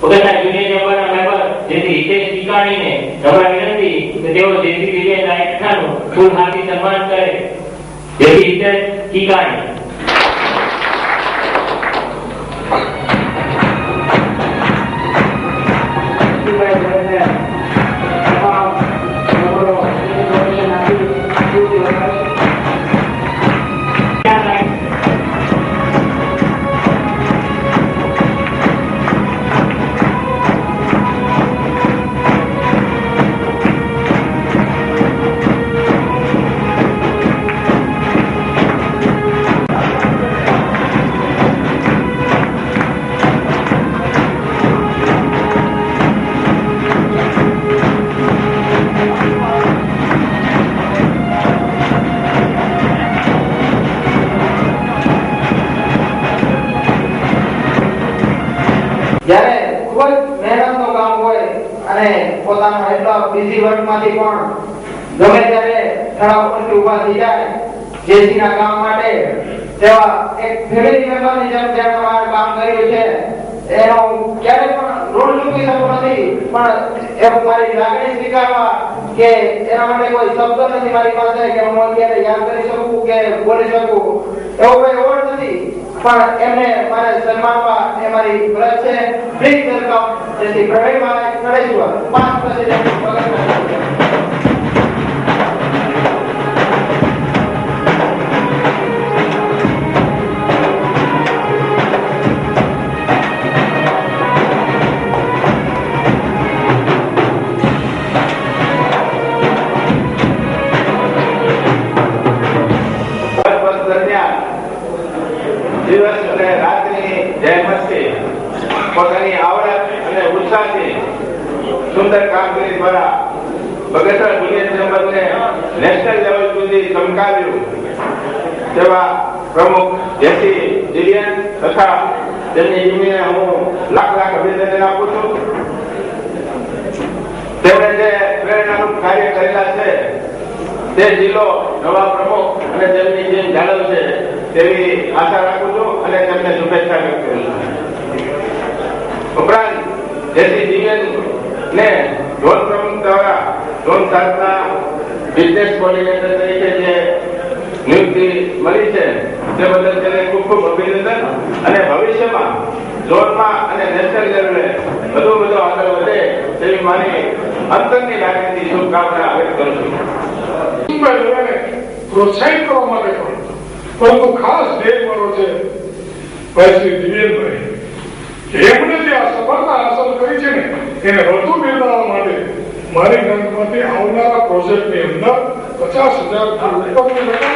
પોતાના જુનિયર જવાના મેમ્બર જેથી હિતેશ ટીકાણીને નમ્ર વિનંતી કે તેઓ જેસી વિજય નાયકનું ફૂલહારથી સન્માન કરે. જેથી હિતેશ ટીકાણી. જ્યારે ખૂબ જ મહેનતનું કામ હોય અને પોતાના એટલા બિઝી વર્કમાંથી પણ ગમે ત્યારે તળાવ પરથી ઊભા થઈ જાય જેસીના કામ માટે, તેવા એક ફેમિલી મેમ્બરની જેમ જેમ તમારે કામ કર્યું છે એનો ક્યારેય પણ ઋણ ચૂકી શકતો નથી. પણ એ મારી લાગણી સ્વીકારવા કે એના માટે કોઈ શબ્દ નથી મારી પાસે કે હું અત્યારે યાદ કરી શકું કે બોલી શકું, એવો કોઈ એવોર્ડ નથી. પણ એમને મારે સન્માનવા એ મારી ફરજ છે. પ્લીઝ વેલકમ જેથી પ્રવીણભાઈ નરેશ્વર 5% દિવસ અને રાત્રિની જહેમતથી પોતાની આવડત અને ઉત્સાહથી સુંદર કામગીરી દ્વારા બગસરા જુનિયર ચેમ્બરને નેશનલ લેવલ સુધી ચમકાવ્યું તેવા પ્રમુખ જેસી દિવ્યાન તથા તેમની ટીમને હું લાખ લાખ અભિનંદન આપું છું. તેમણે જે પ્રેરણારૂપ કાર્ય કરેલા છે તે જિલ્લો નવા પ્રમુખ અને તેમની ટીમ જાળવશે તેવી આશા રાખું છું અને તેમને શુભેચ્છા વ્યક્ત કરું છું. ઉપરાંત જેસી જીવન ને ઝોન પ્રમુખ દ્વારા ઝોન સાતના બિઝનેસ કોર્ડિનેટર તરીકે જે નિયુક્તિ મળી છે તે બદલ તેને ખૂબ ખૂબ અભિનંદન અને ભવિષ્યમાં ઝોનમાં અને નેશનલ લેવલે વધુ આગળ વધે તેવી મારી અંતરની લાગણીથી શુભકામના વ્યક્ત કરું છું. પ્રોત્સાહિત કરવા માટે પણ પરંતુ ખાસ ધ્યેય મારો છે ભાઈ શ્રી દિવ્યેનભાઈ કે એમણે જે આ સફળતા હાંસલ કરી છે ને એને વધુ બિરદાવવા માટે મારી ગ્રાન્ટમાંથી આવનારા પ્રોજેક્ટની અંદર 50,000 થી ઉપરની રકમ